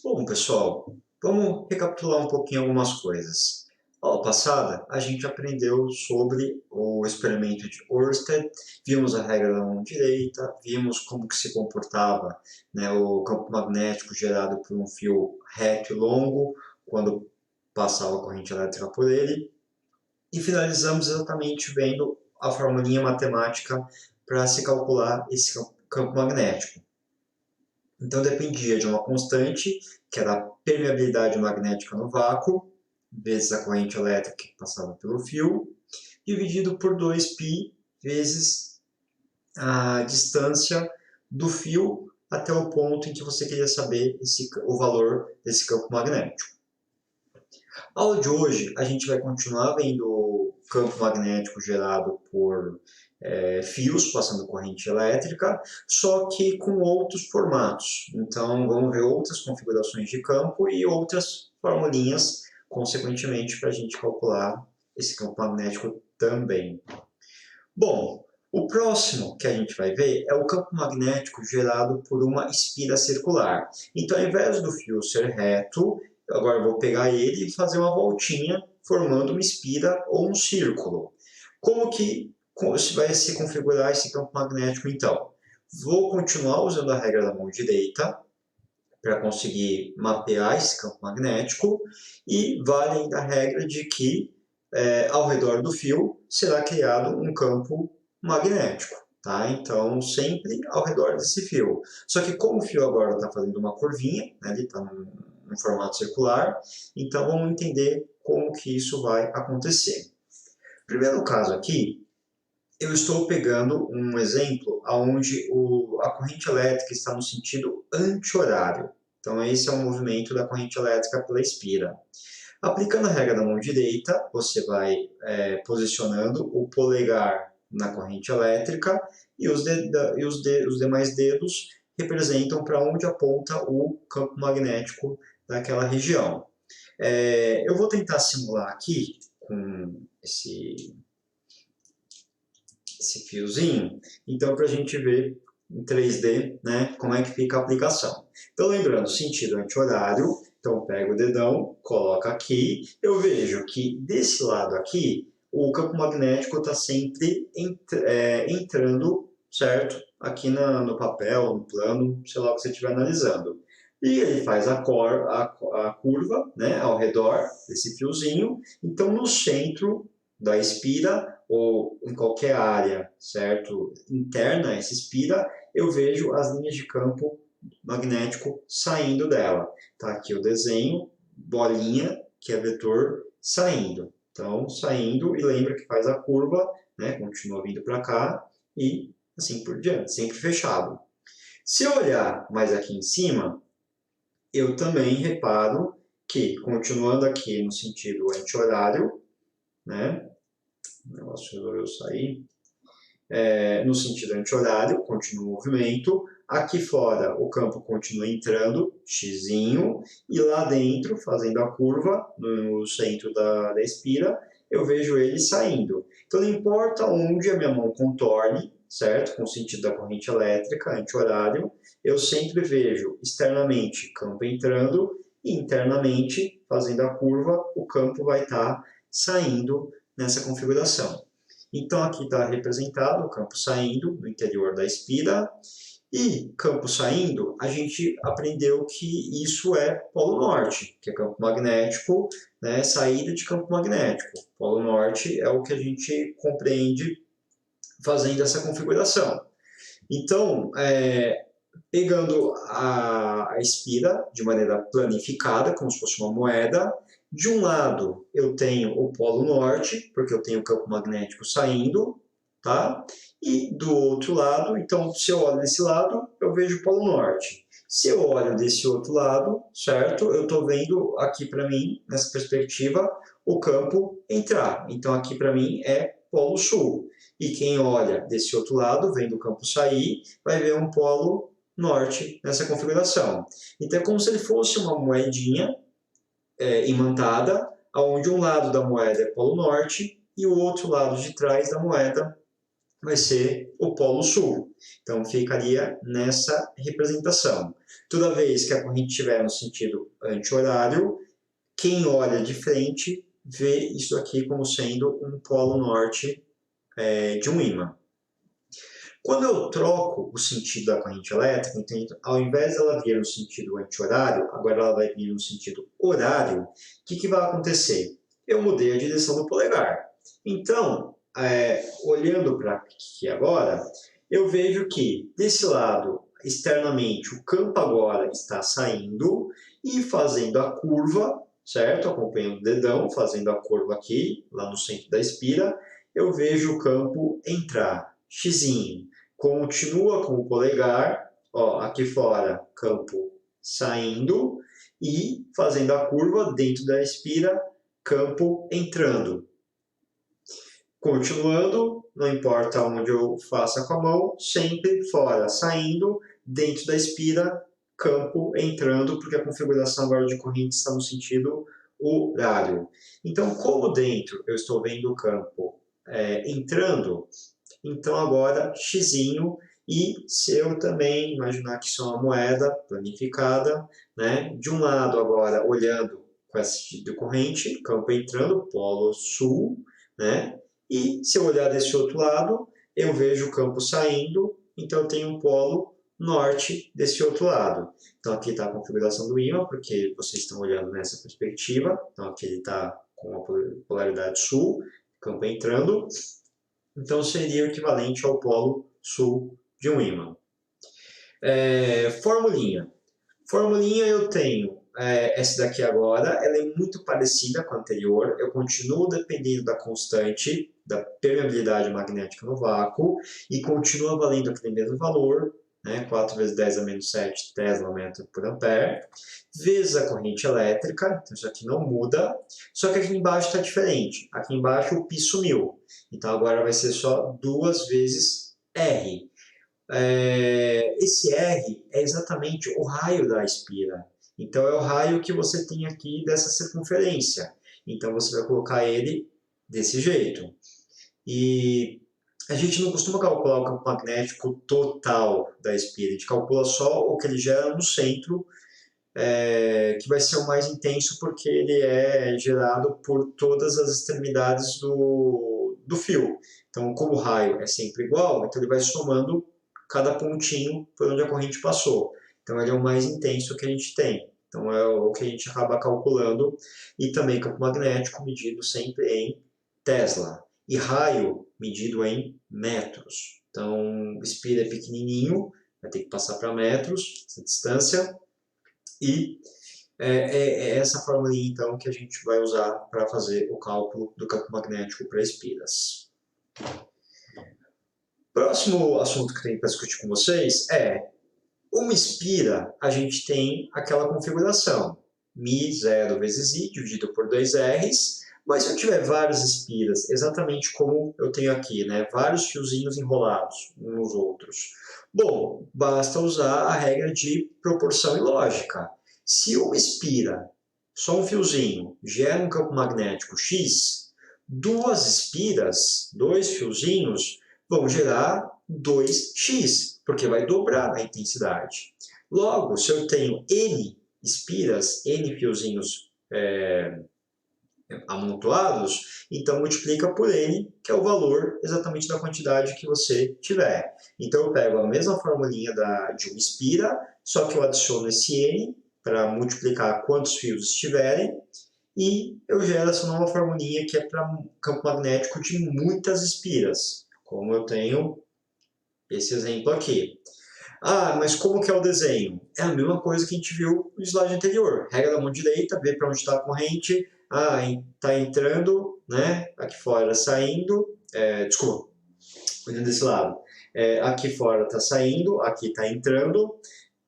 Bom, pessoal, vamos recapitular um pouquinho algumas coisas. Aula passada, a gente aprendeu sobre o experimento de Ørsted, vimos a regra da mão direita, vimos como que se comportava, né, o campo magnético gerado por um fio reto e longo, quando passava a corrente elétrica por ele, e finalizamos exatamente vendo a formulinha matemática para se calcular esse campo magnético. Então dependia de uma constante, que era a permeabilidade magnética no vácuo, vezes a corrente elétrica que passava pelo fio, dividido por 2π vezes a distância do fio até o ponto em que você queria saber o valor desse campo magnético. A aula de hoje, a gente vai continuar vendo o campo magnético gerado por fios passando corrente elétrica, só que com outros formatos. Então, vamos ver outras configurações de campo e outras formulinhas, consequentemente, para a gente calcular esse campo magnético também. Bom, o próximo que a gente vai ver é o campo magnético gerado por uma espira circular. Então, ao invés do fio ser reto, agora eu vou pegar ele e fazer uma voltinha, formando uma espira ou um círculo. Como que vai se configurar esse campo magnético, então? Vou continuar usando a regra da mão direita para conseguir mapear esse campo magnético e vale ainda a regra de que ao redor do fio será criado um campo magnético. Tá? Então, sempre ao redor desse fio. Só que como o fio agora está fazendo uma curvinha, né, ele está num formato circular, então vamos entender como que isso vai acontecer. Primeiro caso aqui, eu estou pegando um exemplo onde a corrente elétrica está no sentido anti-horário. Então, esse é o movimento da corrente elétrica pela espira. Aplicando a regra da mão direita, você vai posicionando o polegar na corrente elétrica e os demais dedos representam para onde aponta o campo magnético daquela região. Eu vou tentar simular aqui com esse fiozinho, então para a gente ver em 3D, né, como é que fica a aplicação. Então lembrando, sentido anti-horário, então pego o dedão, coloco aqui, eu vejo que desse lado aqui, o campo magnético está sempre entrando, certo? Aqui no papel, no plano, sei lá o que você estiver analisando. E ele faz a curva, né, ao redor desse fiozinho, então no centro da espira, ou em qualquer área, certo, interna a essa espira, eu vejo as linhas de campo magnético saindo dela. Tá aqui o desenho, bolinha, que é vetor, saindo. Então, saindo, e lembra que faz a curva, né, continua vindo para cá, e assim por diante, sempre fechado. Se eu olhar mais aqui em cima, eu também reparo que, continuando aqui no sentido anti-horário, né, o negócio resolveu sair, no sentido anti-horário, continua o movimento, aqui fora o campo continua entrando, xzinho, e lá dentro, fazendo a curva, no centro da espira, eu vejo ele saindo. Então não importa onde a minha mão contorne, certo? Com o sentido da corrente elétrica, anti-horário, eu sempre vejo externamente campo entrando e internamente, fazendo a curva, o campo vai estar saindo nessa configuração. Então aqui está representado o campo saindo no interior da espira, e campo saindo, a gente aprendeu que isso é polo norte, que é campo magnético, né, saída de campo magnético. Polo norte é o que a gente compreende fazendo essa configuração. Então, pegando a espira de maneira planificada, como se fosse uma moeda, de um lado eu tenho o polo norte, porque eu tenho o campo magnético saindo, tá? E do outro lado, então se eu olho desse lado, eu vejo o polo norte. Se eu olho desse outro lado, certo? Eu estou vendo aqui para mim, nessa perspectiva, o campo entrar. Então aqui para mim é polo sul. E quem olha desse outro lado, vendo o campo sair, vai ver um polo norte nessa configuração. Então é como se ele fosse uma moedinha imantada, onde um lado da moeda é polo norte e o outro lado de trás da moeda vai ser o polo sul. Então, ficaria nessa representação. Toda vez que a corrente estiver no sentido anti-horário, quem olha de frente vê isso aqui como sendo um polo norte de um ímã. Quando eu troco o sentido da corrente elétrica, então, ao invés dela vir no sentido anti-horário, agora ela vai vir no sentido horário, o que vai acontecer? Eu mudei a direção do polegar. Então, olhando para aqui agora, eu vejo que desse lado, externamente, o campo agora está saindo e fazendo a curva, certo? Acompanhando o dedão, fazendo a curva aqui, lá no centro da espira, eu vejo o campo entrar, xizinho. Continua com o polegar, ó, aqui fora, campo saindo e fazendo a curva dentro da espira, campo entrando. Continuando, não importa onde eu faça com a mão, sempre fora, saindo, dentro da espira, campo entrando, porque a configuração agora de corrente está no sentido horário. Então, como dentro eu estou vendo o campo entrando, então agora xizinho, e se eu também imaginar que isso é uma moeda planificada, né? De um lado agora olhando com esse tipo de corrente, campo entrando, polo sul, né? E se eu olhar desse outro lado, eu vejo o campo saindo, então eu tenho um polo norte desse outro lado. Então aqui está a configuração do ímã, porque vocês estão olhando nessa perspectiva, então aqui ele está com a polaridade sul, campo entrando, então seria o equivalente ao polo sul de um ímã. Formulinha. Formulinha eu tenho essa daqui agora, ela é muito parecida com a anterior, eu continuo dependendo da constante da permeabilidade magnética no vácuo e continua valendo aquele mesmo valor, né, 4 vezes 10 a menos 7 Tesla metro por ampere, vezes a corrente elétrica, então isso aqui não muda, só que aqui embaixo está diferente, aqui embaixo o π sumiu, então agora vai ser só 2 vezes R. Esse R é exatamente o raio da espira. Então, é o raio que você tem aqui dessa circunferência. Então, você vai colocar ele desse jeito. E a gente não costuma calcular o campo magnético total da espira. A gente calcula só o que ele gera no centro, que vai ser o mais intenso porque ele é gerado por todas as extremidades do fio. Então, como o raio é sempre igual, então ele vai somando cada pontinho por onde a corrente passou. Então, ele é o mais intenso que a gente tem. Então, é o que a gente acaba calculando. E também campo magnético medido sempre em Tesla. E raio medido em metros. Então, espira é pequenininho, vai ter que passar para metros, essa distância. E é essa formulinha, então, que a gente vai usar para fazer o cálculo do campo magnético para espiras. Próximo assunto que eu tenho para discutir com vocês é uma espira, a gente tem aquela configuração μ0 vezes I dividido por 2Rs, mas se eu tiver várias espiras, exatamente como eu tenho aqui, né, vários fiozinhos enrolados uns nos outros, bom, basta usar a regra de proporção e lógica. Se uma espira, só um fiozinho, gera um campo magnético X, duas espiras, dois fiozinhos, vão gerar 2x, porque vai dobrar a intensidade. Logo, se eu tenho N espiras, N fiozinhos amontoados, então multiplica por N, que é o valor exatamente da quantidade que você tiver. Então eu pego a mesma formulinha de uma espira, só que eu adiciono esse N para multiplicar quantos fios estiverem, e eu gero essa nova formulinha que é para campo magnético de muitas espiras, como eu tenho esse exemplo aqui. Ah, mas como que é o desenho? É a mesma coisa que a gente viu no slide anterior. Regra da mão direita, vê para onde está a corrente. Ah, está entrando, né? Aqui fora saindo. Desculpa, olhando desse lado. Aqui fora está saindo, aqui está entrando.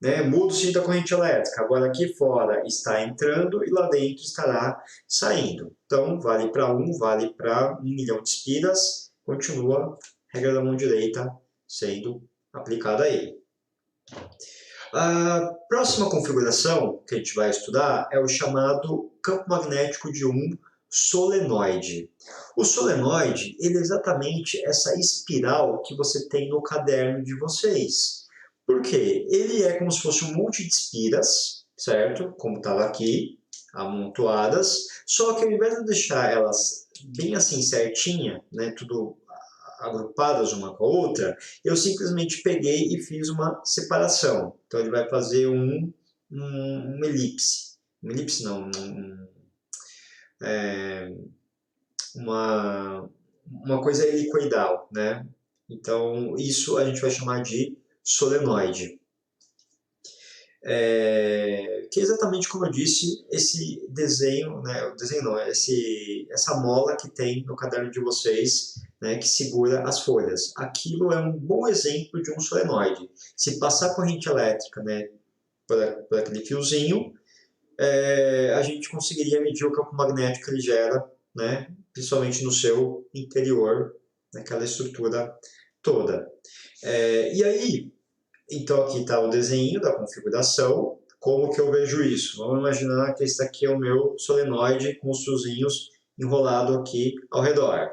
Né? Muda o sentido da corrente elétrica. Agora aqui fora está entrando e lá dentro estará saindo. Então, vale para 1, vale para 1 milhão de espiras. Continua a regra da mão direita sendo aplicada a ele. A próxima configuração que a gente vai estudar é o chamado campo magnético de um solenoide. O solenoide, ele é exatamente essa espiral que você tem no caderno de vocês. Por quê? Ele é como se fosse um monte de espiras, certo? Como estava aqui, amontoadas, só que ao invés de eu deixar elas bem assim certinha, né, tudo agrupadas uma com a outra, eu simplesmente peguei e fiz uma separação. Então ele vai fazer uma elipse. Uma elipse não, uma coisa helicoidal, né? Então isso a gente vai chamar de solenoide. Que é exatamente como eu disse, esse desenho, né, o desenho não, essa mola que tem no caderno de vocês, né, que segura as folhas. Aquilo é um bom exemplo de um solenoide. Se passar corrente elétrica, né, por aquele fiozinho, a gente conseguiria medir o campo magnético que ele gera, né, principalmente no seu interior, naquela estrutura toda. E aí, então aqui está o desenho da configuração. Como que eu vejo isso? Vamos imaginar que esse aqui é o meu solenoide com os fiozinhos enrolado aqui ao redor.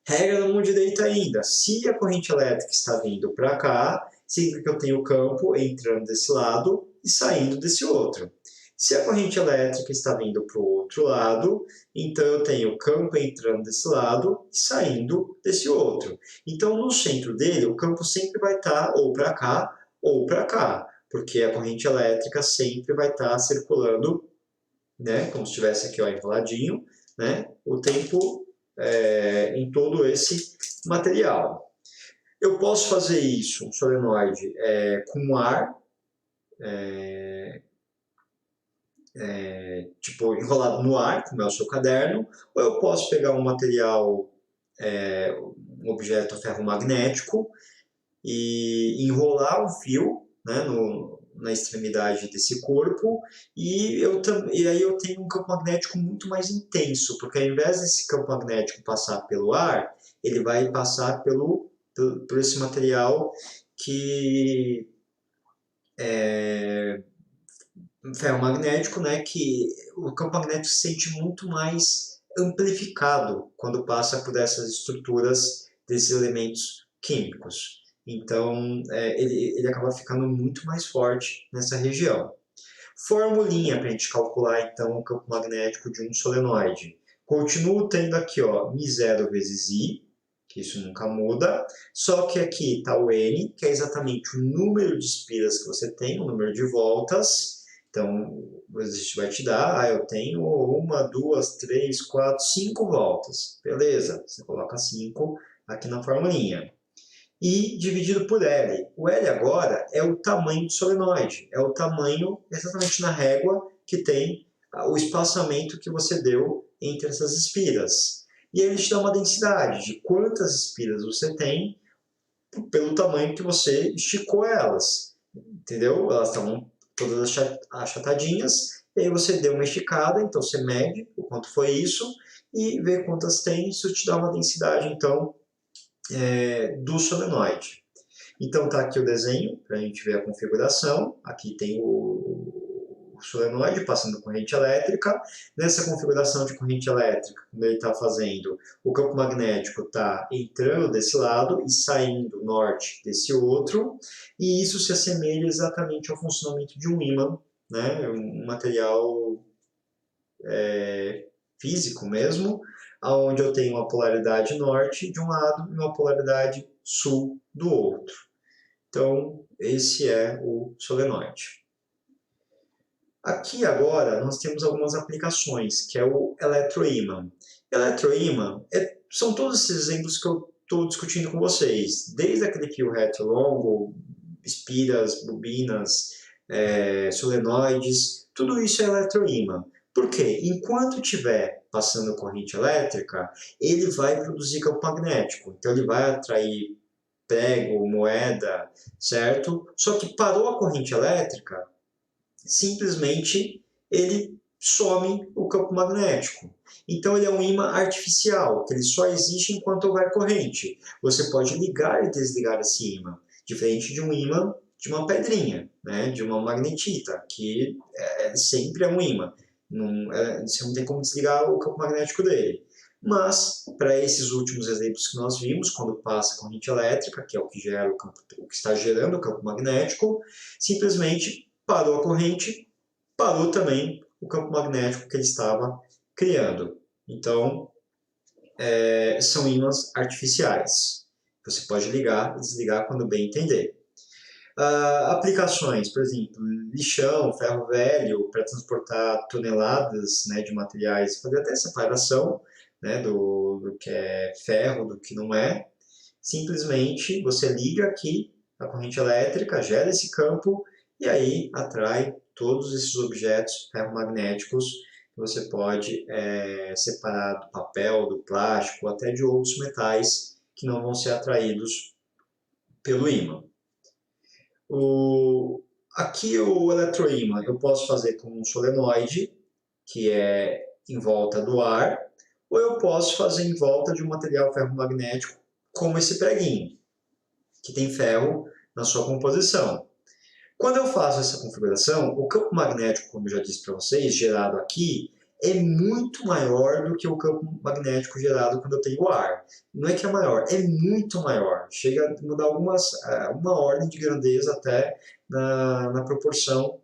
Regra da mão direita ainda. Se a corrente elétrica está vindo para cá, significa que eu tenho o campo entrando desse lado e saindo desse outro. Se a corrente elétrica está vindo para o outro lado, então eu tenho o campo entrando desse lado e saindo desse outro. Então, no centro dele, o campo sempre vai estar ou para cá ou para cá, porque a corrente elétrica sempre vai estar circulando, né, como se estivesse aqui ó, enroladinho, né, o tempo em todo esse material. Eu posso fazer isso, um solenoide, com ar, tipo enrolado no ar, como é o seu caderno, ou eu posso pegar um material, um objeto ferromagnético e enrolar um fio, né, na extremidade desse corpo e aí eu tenho um campo magnético muito mais intenso, porque ao invés desse campo magnético passar pelo ar, ele vai passar por esse material que ferromagnético, né, que o campo magnético se sente muito mais amplificado quando passa por essas estruturas desses elementos químicos. Então, ele acaba ficando muito mais forte nessa região. Formulinha para a gente calcular, então, o campo magnético de um solenoide. Continuo tendo aqui, ó, μ0 vezes I, que isso nunca muda, só que aqui está o N, que é exatamente o número de espiras que você tem, o número de voltas. Então, o exercício vai te dar, eu tenho 1, 2, 3, 4, 5 voltas. Beleza, você coloca 5 aqui na formulinha. E dividido por L. O L agora é o tamanho do solenoide, é o tamanho exatamente na régua que tem o espaçamento que você deu entre essas espiras. E ele te dá uma densidade de quantas espiras você tem pelo tamanho que você esticou elas. Entendeu? Elas estão todas achatadinhas, e aí você deu uma esticada, então você mede o quanto foi isso e vê quantas tem, isso te dá uma densidade, então, do solenoide. Então tá aqui o desenho, para a gente ver a configuração. Aqui tem o solenoide passando corrente elétrica. Nessa configuração de corrente elétrica, como ele está fazendo, o campo magnético está entrando desse lado e saindo norte desse outro, e isso se assemelha exatamente ao funcionamento de um ímã, né? Um material físico mesmo, onde eu tenho uma polaridade norte de um lado e uma polaridade sul do outro. Então, esse é o solenoide. Aqui agora nós temos algumas aplicações, que é o eletroímã. Eletroímã são todos esses exemplos que eu estou discutindo com vocês, desde aquele fio reto longo, espiras, bobinas, solenoides, tudo isso é eletroímã. Por quê? Enquanto estiver passando corrente elétrica, ele vai produzir campo magnético, então ele vai atrair prego, moeda, certo? Só que parou a corrente elétrica, simplesmente ele some o campo magnético. Então ele é um ímã artificial, que ele só existe enquanto houver corrente. Você pode ligar e desligar esse ímã, diferente de um ímã de uma pedrinha, né, de uma magnetita, que sempre é um ímã. Você não tem como desligar o campo magnético dele. Mas, para esses últimos exemplos que nós vimos, quando passa a corrente elétrica, que é o que gera o que está gerando o campo magnético, simplesmente parou a corrente, parou também o campo magnético que ele estava criando. Então, são ímãs artificiais. Você pode ligar e desligar quando bem entender. Aplicações, por exemplo, lixão, ferro velho, para transportar toneladas, né, de materiais, fazer até separação, né, do que é ferro, do que não é. Simplesmente você liga aqui a corrente elétrica, gera esse campo e aí atrai todos esses objetos ferromagnéticos que você pode separar do papel, do plástico, até de outros metais que não vão ser atraídos pelo ímã. Aqui o eletroímã eu posso fazer com um solenoide, que é em volta do ar, ou eu posso fazer em volta de um material ferromagnético, como esse preguinho, que tem ferro na sua composição. Quando eu faço essa configuração, o campo magnético, como eu já disse para vocês, gerado aqui, é muito maior do que o campo magnético gerado quando eu tenho ar. Não é que é maior, é muito maior. Chega a mudar uma ordem de grandeza até na proporção,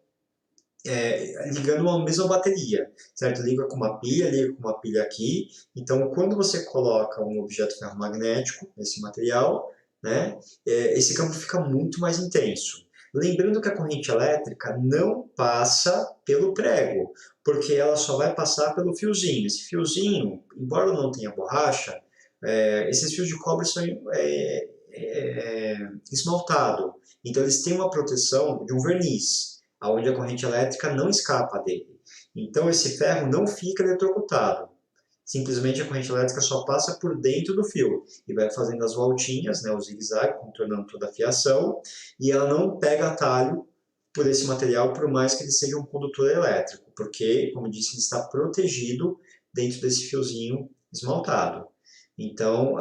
ligando uma mesma bateria, certo? Liga com uma pilha aqui. Então, quando você coloca um objeto ferromagnético nesse material, né, esse campo fica muito mais intenso. Lembrando que a corrente elétrica não passa pelo prego, porque ela só vai passar pelo fiozinho. Esse fiozinho, embora não tenha borracha, esses fios de cobre são esmaltados. Então eles têm uma proteção de um verniz, onde a corrente elétrica não escapa dele. Então esse ferro não fica eletrocutado. Simplesmente a corrente elétrica só passa por dentro do fio e vai fazendo as voltinhas, né, o zigue-zague, contornando toda a fiação, e ela não pega atalho por esse material, por mais que ele seja um condutor elétrico, porque, como eu disse, ele está protegido dentro desse fiozinho esmaltado. Então,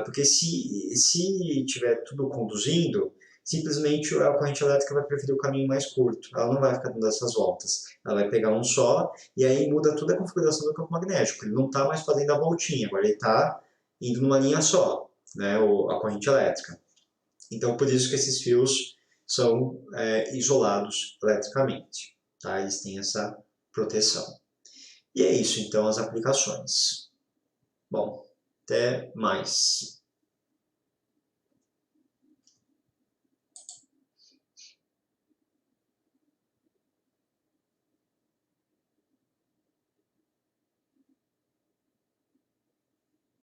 porque se tiver tudo conduzindo, simplesmente a corrente elétrica vai preferir o caminho mais curto, ela não vai ficar dando essas voltas, ela vai pegar um só, e aí muda toda a configuração do campo magnético, ele não está mais fazendo a voltinha, agora ele está indo numa linha só, né, a corrente elétrica. Então, por isso que esses fios são isolados eletricamente, tá? Eles têm essa proteção. E é isso, então, as aplicações. Bom, até mais.